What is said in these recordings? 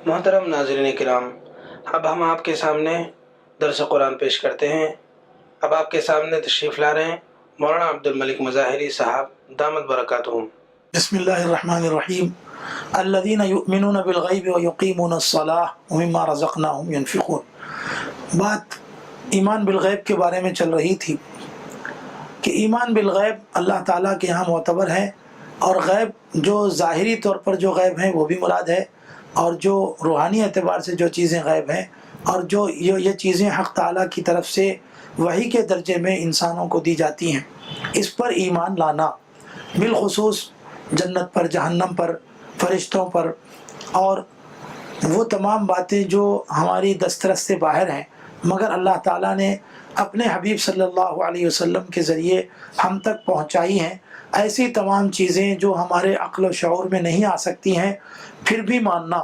محترم ناظرین کرام، اب ہم آپ کے سامنے درس قرآن پیش کرتے ہیں۔ اب آپ کے سامنے تشریف لا رہے ہیں مولانا عبد الملک مظاہری صاحب دامت برکاتہم۔ بسم اللہ الرحمن الرحیم۔ الذین یؤمنون بالغیب ویقیمون الصلاۃ ومما رزقناہم ینفقون۔ بات ایمان بالغیب کے بارے میں چل رہی تھی کہ ایمان بالغیب اللہ تعالیٰ کے یہاں معتبر ہے، اور غیب جو ظاہری طور پر جو غیب ہیں وہ بھی مراد ہے، اور جو روحانی اعتبار سے جو چیزیں غیب ہیں، اور جو یہ چیزیں حق تعالیٰ کی طرف سے وحی کے درجے میں انسانوں کو دی جاتی ہیں، اس پر ایمان لانا، بالخصوص جنت پر، جہنم پر، فرشتوں پر، اور وہ تمام باتیں جو ہماری دسترس سے باہر ہیں مگر اللہ تعالیٰ نے اپنے حبیب صلی اللہ علیہ وسلم کے ذریعے ہم تک پہنچائی ہیں، ایسی تمام چیزیں جو ہمارے عقل و شعور میں نہیں آ سکتی ہیں، پھر بھی ماننا،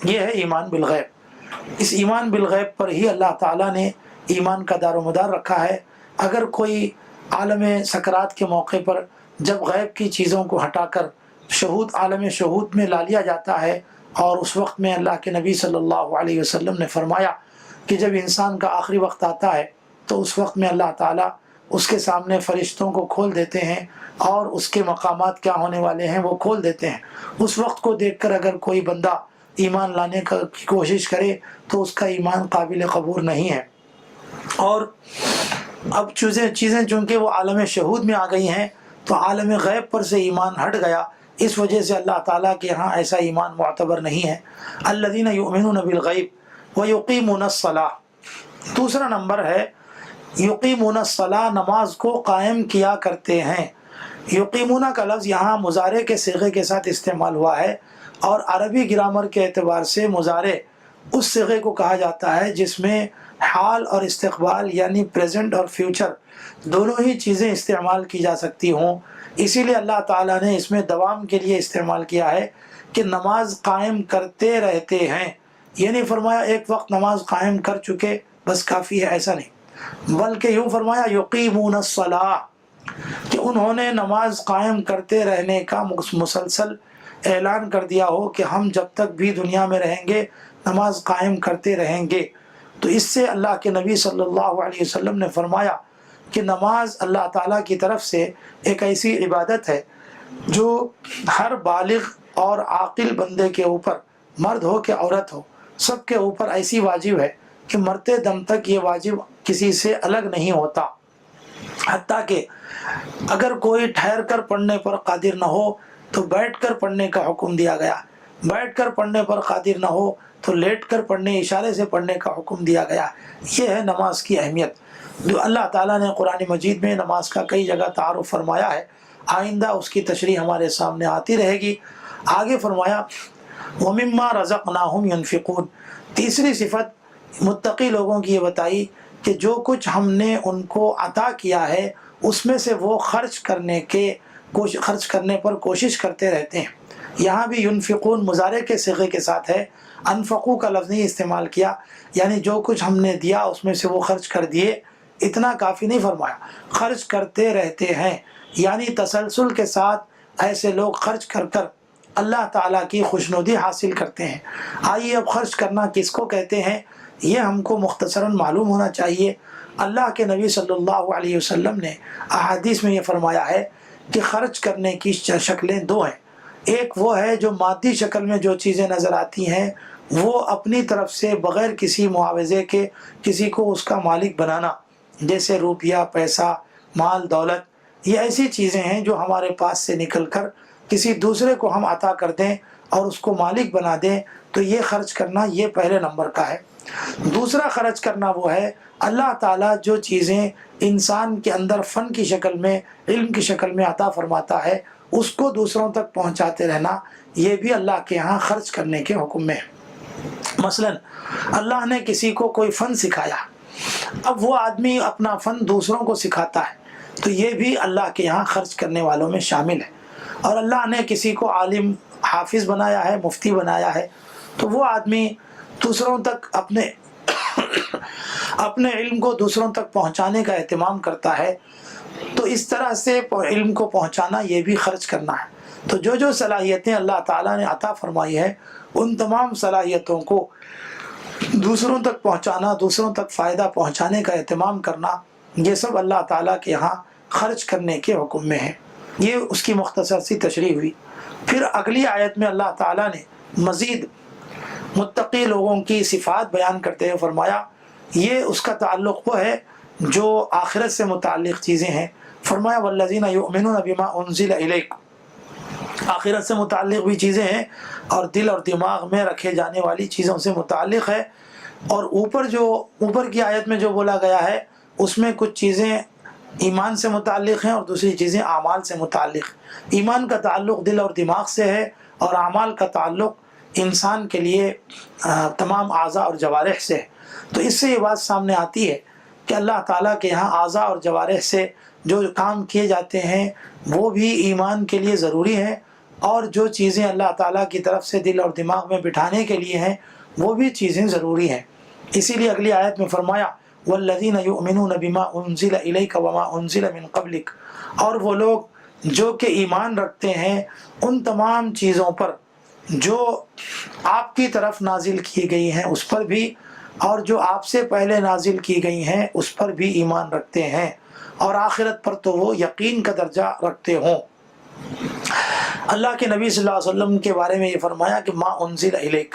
یہ ہے ایمان بالغیب۔ اس ایمان بالغیب پر ہی اللہ تعالیٰ نے ایمان کا دار و مدار رکھا ہے۔ اگر کوئی عالم سکرات کے موقع پر جب غیب کی چیزوں کو ہٹا کر شہود، عالم شہود میں لا لیا جاتا ہے، اور اس وقت میں اللہ کے نبی صلی اللہ علیہ وسلم نے فرمایا کہ جب انسان کا آخری وقت آتا ہے تو اس وقت میں اللہ تعالیٰ اس کے سامنے فرشتوں کو کھول دیتے ہیں، اور اس کے مقامات کیا ہونے والے ہیں وہ کھول دیتے ہیں۔ اس وقت کو دیکھ کر اگر کوئی بندہ ایمان لانے کی کوشش کرے تو اس کا ایمان قابل قبول نہیں ہے۔ اور اب چیزیں چونکہ وہ عالم شہود میں آ گئی ہیں تو عالم غیب پر سے ایمان ہٹ گیا، اس وجہ سے اللہ تعالیٰ کے ہاں ایسا ایمان معتبر نہیں ہے۔ الذین یؤمنون بالغیب ویقیمون الصلاۃ۔ دوسرا نمبر ہے یقیمون الصلاۃ، نماز کو قائم کیا کرتے ہیں۔ یقیمون کا لفظ یہاں مضارع کے صیغے کے ساتھ استعمال ہوا ہے، اور عربی گرامر کے اعتبار سے مضارع اس صیغے کو کہا جاتا ہے جس میں حال اور استقبال یعنی پریزنٹ اور فیوچر دونوں ہی چیزیں استعمال کی جا سکتی ہوں۔ اسی لیے اللہ تعالیٰ نے اس میں دوام کے لیے استعمال کیا ہے کہ نماز قائم کرتے رہتے ہیں، یہ نہیں فرمایا ایک وقت نماز قائم کر چکے بس کافی ہے، ایسا نہیں، بلکہ یوں فرمایا یقیمون الصلاۃ، کہ انہوں نے نماز قائم کرتے رہنے کا مسلسل اعلان کر دیا ہو کہ ہم جب تک بھی دنیا میں رہیں گے نماز قائم کرتے رہیں گے۔ تو اس سے اللہ کے نبی صلی اللہ علیہ وسلم نے فرمایا کہ نماز اللہ تعالیٰ کی طرف سے ایک ایسی عبادت ہے جو ہر بالغ اور عاقل بندے کے اوپر، مرد ہو کہ عورت ہو، سب کے اوپر ایسی واجب ہے کہ مرتے دم تک یہ واجب کسی سے الگ نہیں ہوتا، حتیٰ کہ اگر کوئی ٹھہر کر پڑھنے پر قادر نہ ہو تو بیٹھ کر پڑھنے کا حکم دیا گیا، بیٹھ کر پڑھنے پر قادر نہ ہو تو لیٹ کر پڑھنے، اشارے سے پڑھنے کا حکم دیا گیا۔ یہ ہے نماز کی اہمیت جو اللہ تعالیٰ نے قرآن مجید میں نماز کا کئی جگہ تعارف فرمایا ہے۔ آئندہ اس کی تشریح ہمارے سامنے آتی رہے گی۔ آگے فرمایا وَمِمَّا رَزَقْنَاهُمْ يُنْفِقُونَ۔ تیسری صفت متقی لوگوں کی یہ بتائی کہ جو کچھ ہم نے ان کو عطا کیا ہے اس میں سے وہ خرچ کرنے پر کوشش کرتے رہتے ہیں۔ یہاں بھی ينفقون مضارع کے صیغے کے ساتھ ہے، انفقو کا لفظ نہیں استعمال کیا، یعنی جو کچھ ہم نے دیا اس میں سے وہ خرچ کر دیے، اتنا کافی نہیں فرمایا، خرچ کرتے رہتے ہیں، یعنی تسلسل کے ساتھ ایسے لوگ خرچ کر کر اللہ تعالیٰ کی خوشنودی حاصل کرتے ہیں۔ آئیے اب خرچ کرنا کس کو کہتے ہیں یہ ہم کو مختصراً معلوم ہونا چاہیے۔ اللہ کے نبی صلی اللہ علیہ وسلم نے احادیث میں یہ فرمایا ہے کہ خرچ کرنے کی شکلیں دو ہیں۔ ایک وہ ہے جو مادی شکل میں جو چیزیں نظر آتی ہیں وہ اپنی طرف سے بغیر کسی معاوضے کے کسی کو اس کا مالک بنانا، جیسے روپیہ، پیسہ، مال، دولت، یہ ایسی چیزیں ہیں جو ہمارے پاس سے نکل کر کسی دوسرے کو ہم عطا کر دیں اور اس کو مالک بنا دیں، تو یہ خرچ کرنا یہ پہلے نمبر کا ہے۔ دوسرا خرچ کرنا وہ ہے اللہ تعالیٰ جو چیزیں انسان کے اندر فن کی شکل میں، علم کی شکل میں عطا فرماتا ہے اس کو دوسروں تک پہنچاتے رہنا، یہ بھی اللہ کے ہاں خرچ کرنے کے حکم میں ہے۔ مثلا اللہ نے کسی کو کوئی فن سکھایا، اب وہ آدمی اپنا فن دوسروں کو سکھاتا ہے تو یہ بھی اللہ کے یہاں خرچ کرنے والوں میں شامل ہے۔ اور اللہ نے کسی کو عالم، حافظ بنایا ہے، مفتی بنایا ہے، تو وہ آدمی دوسروں تک اپنے علم کو دوسروں تک پہنچانے کا اہتمام کرتا ہے، تو اس طرح سے علم کو پہنچانا یہ بھی خرچ کرنا ہے۔ تو جو صلاحیتیں اللہ تعالیٰ نے عطا فرمائی ہے ان تمام صلاحیتوں کو دوسروں تک پہنچانا، دوسروں تک فائدہ پہنچانے کا اہتمام کرنا، یہ سب اللہ تعالیٰ کے یہاں خرچ کرنے کے حکم میں ہے۔ یہ اس کی مختصر سی تشریح ہوئی۔ پھر اگلی آیت میں اللہ تعالیٰ نے مزید متقی لوگوں کی صفات بیان کرتے ہوئے فرمایا، یہ اس کا تعلق وہ ہے جو آخرت سے متعلق چیزیں ہیں۔ فرمایا والذین یؤمنون بما انزل الیک، آخرت سے متعلق بھی چیزیں ہیں اور دل اور دماغ میں رکھے جانے والی چیزوں سے متعلق ہے۔ اور اوپر کی آیت میں جو بولا گیا ہے اس میں کچھ چیزیں ایمان سے متعلق ہیں اور دوسری چیزیں اعمال سے متعلق۔ ایمان کا تعلق دل اور دماغ سے ہے اور اعمال کا تعلق انسان کے لیے تمام اعضاء اور جوارح سے ہے۔ تو اس سے یہ بات سامنے آتی ہے کہ اللہ تعالیٰ کے یہاں اعضاء اور جوارح سے جو کام کیے جاتے ہیں وہ بھی ایمان کے لیے ضروری ہیں، اور جو چیزیں اللہ تعالیٰ کی طرف سے دل اور دماغ میں بٹھانے کے لیے ہیں وہ بھی چیزیں ضروری ہیں۔ اسی لیے اگلی آیت میں فرمایا والذین یؤمنون بما انزل الیک وما انزل من قبلک، اور وہ لوگ جو کہ ایمان رکھتے ہیں ان تمام چیزوں پر جو آپ کی طرف نازل کی گئی ہیں اس پر بھی، اور جو آپ سے پہلے نازل کی گئی ہیں اس پر بھی ایمان رکھتے ہیں، اور آخرت پر تو وہ یقین کا درجہ رکھتے ہوں۔ اللہ کے نبی صلی اللہ علیہ وسلم کے بارے میں یہ فرمایا کہ ما انزل الیک۔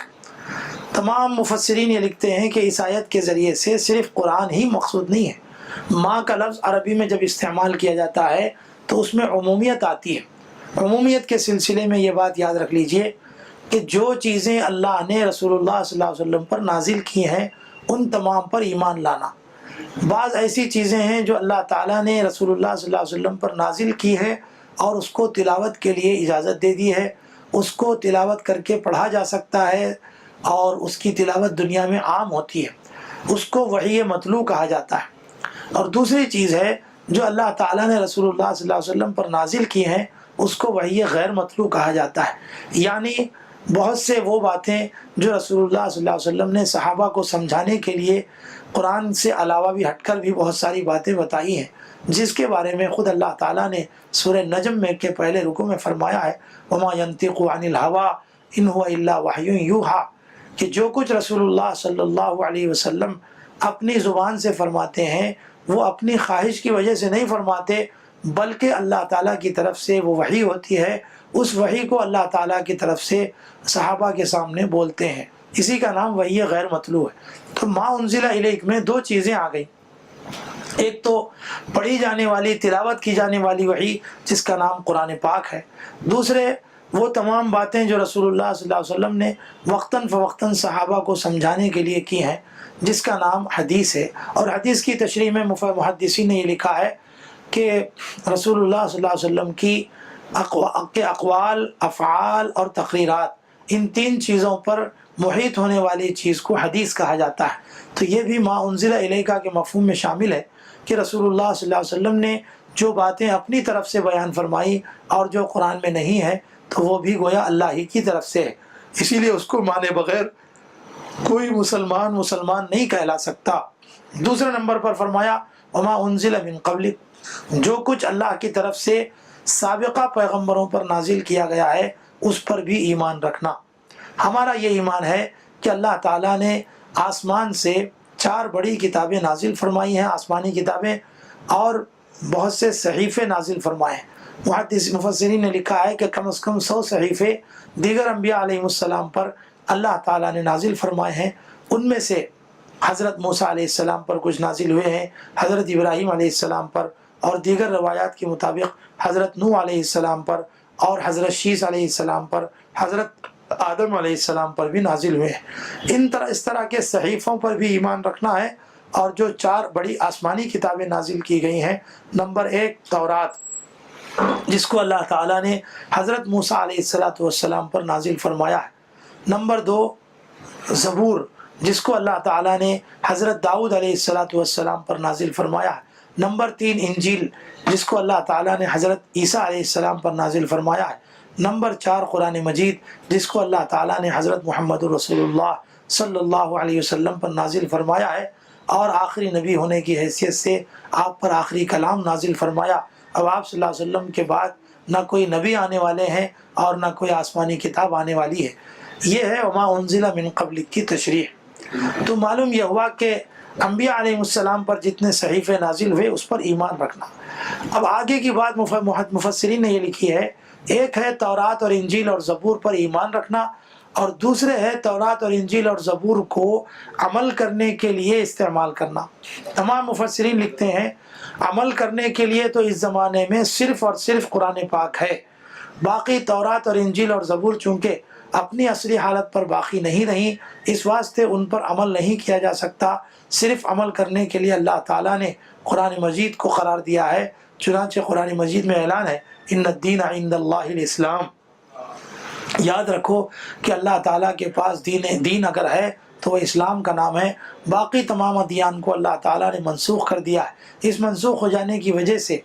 تمام مفسرین یہ لکھتے ہیں کہ اس آیت کے ذریعے سے صرف قرآن ہی مقصود نہیں ہے۔ ما کا لفظ عربی میں جب استعمال کیا جاتا ہے تو اس میں عمومیت آتی ہے۔ عمومیت کے سلسلے میں یہ بات یاد رکھ لیجئے کہ جو چیزیں اللہ نے رسول اللہ صلی اللہ علیہ وسلم پر نازل کی ہیں ان تمام پر ایمان لانا۔ بعض ایسی چیزیں ہیں جو اللہ تعالیٰ نے رسول اللہ صلی اللہ علیہ وسلم پر نازل کی ہے اور اس کو تلاوت کے لیے اجازت دے دی ہے، اس کو تلاوت کر کے پڑھا جا سکتا ہے اور اس کی تلاوت دنیا میں عام ہوتی ہے، اس کو وحی مطلوع کہا جاتا ہے۔ اور دوسری چیز ہے جو اللہ تعالیٰ نے رسول اللہ صلی اللہ علیہ وسلم پر نازل کی ہیں اس کو وحی غیر مطلوع کہا جاتا ہے۔ یعنی بہت سے وہ باتیں جو رسول اللہ صلی اللہ علیہ وسلم نے صحابہ کو سمجھانے کے لیے قرآن سے علاوہ بھی ہٹ کر بھی بہت ساری باتیں بتائی ہیں، جس کے بارے میں خود اللہ تعالیٰ نے سورہ نجم میں کے پہلے رکوع میں فرمایا ہے وَمَا يَنْطِقُ عَنِ الْهَوَىٰ إِنْ هُوَ إِلَّا وَحْيٌ يُوحَىٰ، کہ جو کچھ رسول اللہ صلی اللہ علیہ وسلم اپنی زبان سے فرماتے ہیں وہ اپنی خواہش کی وجہ سے نہیں فرماتے، بلکہ اللہ تعالیٰ کی طرف سے وہ وحی ہوتی ہے، اس وحی کو اللہ تعالیٰ کی طرف سے صحابہ کے سامنے بولتے ہیں، اسی کا نام وحی غیر مطلوع ہے۔ تو ما انزل الیک میں دو چیزیں آ گئیں، ایک تو پڑھی جانے والی تلاوت کی جانے والی وحی جس کا نام قرآن پاک ہے، دوسرے وہ تمام باتیں جو رسول اللہ صلی اللہ علیہ وسلم نے وقتاً فوقتاً صحابہ کو سمجھانے کے لیے کی ہیں جس کا نام حدیث ہے۔ اور حدیث کی تشریح میں محدثین نے یہ لکھا ہے کہ رسول اللہ صلی اللہ علیہ وسلم کی اقوال، افعال اور تقریرات، ان تین چیزوں پر محیط ہونے والی چیز کو حدیث کہا جاتا ہے۔ تو یہ بھی ما انزل الیکا کے مفہوم میں شامل ہے کہ رسول اللہ صلی اللہ علیہ وسلم نے جو باتیں اپنی طرف سے بیان فرمائی اور جو قرآن میں نہیں ہے تو وہ بھی گویا اللہ ہی کی طرف سے ہے، اسی لیے اس کو مانے بغیر کوئی مسلمان نہیں کہلا سکتا۔ دوسرے نمبر پر فرمایا وما انزل من قبلک، جو کچھ اللہ کی طرف سے سابقہ پیغمبروں پر نازل کیا گیا ہے اس پر بھی ایمان رکھنا۔ ہمارا یہ ایمان ہے کہ اللہ تعالیٰ نے آسمان سے 4 بڑی کتابیں نازل فرمائی ہیں، آسمانی کتابیں، اور بہت سے صحیفے نازل فرمائے ہیں۔ مفسرین نے لکھا ہے کہ کم از کم 100 صحیفے دیگر انبیاء علیہ السلام پر اللہ تعالیٰ نے نازل فرمائے ہیں۔ ان میں سے حضرت موسیٰ علیہ السلام پر کچھ نازل ہوئے ہیں، حضرت ابراہیم علیہ السلام پر، اور دیگر روایات کے مطابق حضرت نوح علیہ السلام پر اور حضرت شیس علیہ السلام پر، حضرت آدم علیہ السلام پر بھی نازل ہوئے ہیں۔ اس طرح کے صحیفوں پر بھی ایمان رکھنا ہے۔ اور جو 4 بڑی آسمانی کتابیں نازل کی گئی ہیں، نمبر 1 تورات، جس کو اللہ تعالیٰ نے حضرت موسیٰ علیہ السلام پر نازل فرمایا ہے۔ نمبر 2 زبور، جس کو اللہ تعالیٰ نے حضرت داؤد علیہ السلام پر نازل فرمایا ہے۔ نمبر 3 انجیل، جس کو اللہ تعالیٰ نے حضرت عیسیٰ علیہ السلام پر نازل فرمایا ہے۔ نمبر 4 قرآن مجید، جس کو اللہ تعالیٰ نے حضرت محمد رسول اللہ صلی اللہ علیہ وسلم پر نازل فرمایا ہے، اور آخری نبی ہونے کی حیثیت سے آپ پر آخری کلام نازل فرمایا۔ اب آپ صلی اللہ علیہ وسلم کے بعد نہ کوئی نبی آنے والے ہیں اور نہ کوئی آسمانی کتاب آنے والی ہے۔ یہ ہے وما انزل من قبل کی تشریح۔ تو معلوم یہ ہوا کہ انبیاء علیہ السلام پر جتنے صحیفے نازل ہوئے اس پر ایمان رکھنا۔ اب آگے کی بات مفسرین نے یہ لکھی ہے، ایک ہے تورات اور انجیل اور زبور پر ایمان رکھنا، اور دوسرے ہے تورات اور انجیل اور زبور کو عمل کرنے کے لیے استعمال کرنا۔ تمام مفسرین لکھتے ہیں عمل کرنے کے لیے تو اس زمانے میں صرف اور صرف قرآن پاک ہے، باقی تورات اور انجیل اور زبور چونکہ اپنی اصلی حالت پر باقی نہیں رہیں، اس واسطے ان پر عمل نہیں کیا جا سکتا۔ صرف عمل کرنے کے لیے اللہ تعالیٰ نے قرآن مجید کو قرار دیا ہے، چنانچہ قرآن مجید میں اعلان ہے ان الدین عند اللہ الاسلام۔ یاد رکھو کہ اللہ تعالیٰ کے پاس دین اگر ہے تو وہ اسلام کا نام ہے، باقی تمام ادیان کو اللہ تعالیٰ نے منسوخ کر دیا ہے۔ اس منسوخ ہو جانے کی وجہ سے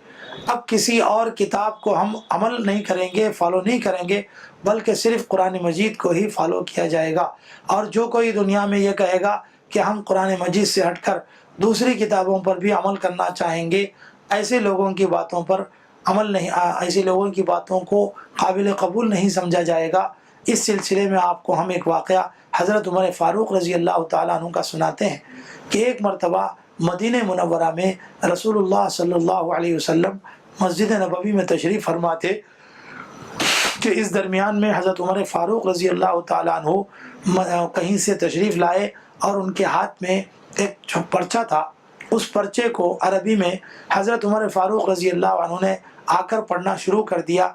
اب کسی اور کتاب کو ہم عمل نہیں کریں گے، فالو نہیں کریں گے، بلکہ صرف قرآن مجید کو ہی فالو کیا جائے گا۔ اور جو کوئی دنیا میں یہ کہے گا کہ ہم قرآن مجید سے ہٹ کر دوسری کتابوں پر بھی عمل کرنا چاہیں گے، ایسے لوگوں کی باتوں پر عمل نہیں، ایسے لوگوں کی باتوں کو قابل قبول نہیں سمجھا جائے گا۔ اس سلسلے میں آپ کو ہم ایک واقعہ حضرت عمر فاروق رضی اللہ تعالیٰ عنہ کا سناتے ہیں کہ ایک مرتبہ مدینہ منورہ میں رسول اللہ صلی اللہ علیہ وسلم مسجد نبوی میں تشریف فرما تھے کہ اس درمیان میں حضرت عمر فاروق رضی اللہ تعالیٰ عنہ کہیں سے تشریف لائے اور ان کے ہاتھ میں ایک پرچہ تھا۔ اس پرچے کو عربی میں حضرت عمر فاروق رضی اللہ عنہ نے آ کر پڑھنا شروع کر دیا،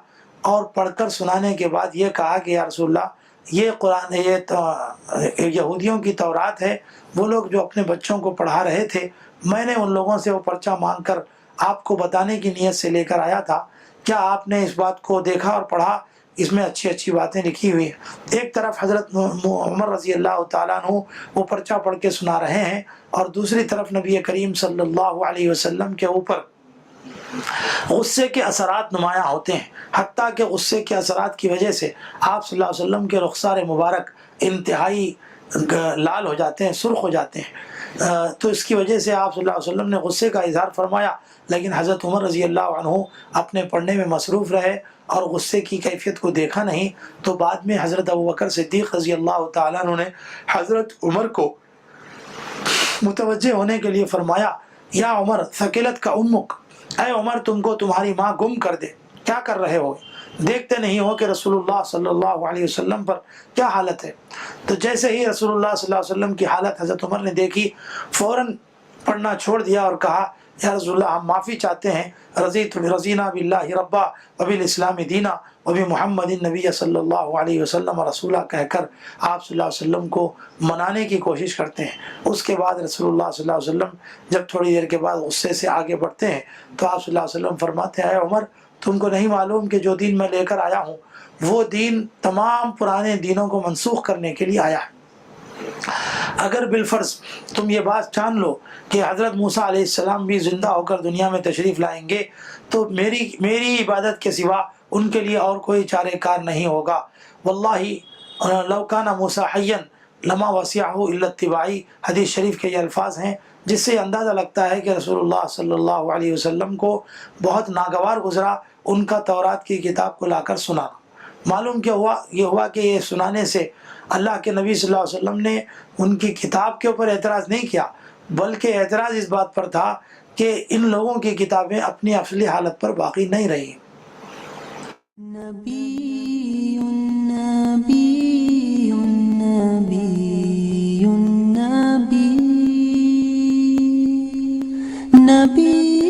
اور پڑھ کر سنانے کے بعد یہ کہا کہ یا رسول اللہ، یہ قرآن، یہ یہودیوں کی تورات ہے، وہ لوگ جو اپنے بچوں کو پڑھا رہے تھے، میں نے ان لوگوں سے وہ پرچہ مانگ کر آپ کو بتانے کی نیت سے لے کر آیا تھا، کیا آپ نے اس بات کو دیکھا اور پڑھا؟ اس میں اچھی اچھی باتیں لکھی ہوئی ہیں۔ ایک طرف حضرت عمر رضی اللہ تعالیٰ عنہ وہ پرچہ پڑھ کے سنا رہے ہیں، اور دوسری طرف نبی کریم صلی اللہ علیہ وسلم کے اوپر غصے کے اثرات نمایاں ہوتے ہیں، حتیٰ کہ غصے کے اثرات کی وجہ سے آپ صلی اللہ علیہ وسلم کے رخسار مبارک انتہائی لال ہو جاتے ہیں، سرخ ہو جاتے ہیں۔ تو اس کی وجہ سے آپ صلی اللہ علیہ وسلم نے غصے کا اظہار فرمایا، لیکن حضرت عمر رضی اللہ عنہ اپنے پڑھنے میں مصروف رہے اور غصے کی کیفیت کو دیکھا نہیں۔ تو بعد میں حضرت ابوبکر صدیق رضی اللہ تعالیٰ عنہ نے حضرت عمر کو متوجہ ہونے کے لیے فرمایا، یا عمر ثقلت کا امک، اے عمر تم کو تمہاری ماں گم کر دے، کیا کر رہے ہو؟ دیکھتے نہیں ہو کہ رسول اللہ صلی اللہ علیہ وسلم پر کیا حالت ہے؟ تو جیسے ہی رسول اللہ صلی اللہ علیہ وسلم کی حالت حضرت عمر نے دیکھی، فوراً پڑھنا چھوڑ دیا اور کہا، یا رسول اللہ، ہم معافی چاہتے ہیں، رضینا باللہ ربا وبالاسلام دینا وبمحمد النبی صلی اللہ علیہ وسلم رسولہ کہہ کر آپ صلی اللہ علیہ وسلم کو منانے کی کوشش کرتے ہیں۔ اس کے بعد رسول اللہ صلی اللہ علیہ وسلم جب تھوڑی دیر کے بعد غصے سے آگے بڑھتے ہیں تو آپ صلی اللہ علیہ وسلم فرماتے ہیں، اے عمر، تم کو نہیں معلوم کہ جو دین میں لے کر آیا ہوں وہ دین تمام پرانے دینوں کو منسوخ کرنے کے لیے آیا ہے۔ اگر بالفرض تم یہ بات جان لو کہ حضرت موسیٰ علیہ السلام بھی زندہ ہو کر دنیا میں تشریف لائیں گے تو میری عبادت کے سوا ان کے لیے اور کوئی چارہ کار نہیں ہوگا۔ واللہ لو کان موسیٰ حیا لما وسعہ الا اتباعی، حدیث شریف کے یہ الفاظ ہیں، جس سے اندازہ لگتا ہے کہ رسول اللہ صلی اللہ علیہ وسلم کو بہت ناگوار گزرا ان کا تورات کی کتاب کو لا کر سنانا۔ معلوم کیا ہوا؟ یہ ہوا کہ یہ سنانے سے اللہ کے نبی صلی اللہ علیہ وسلم نے ان کی کتاب کے اوپر اعتراض نہیں کیا، بلکہ اعتراض اس بات پر تھا کہ ان لوگوں کی کتابیں اپنی اصلی حالت پر باقی نہیں رہی۔ نبی نبی نبی نبی نبی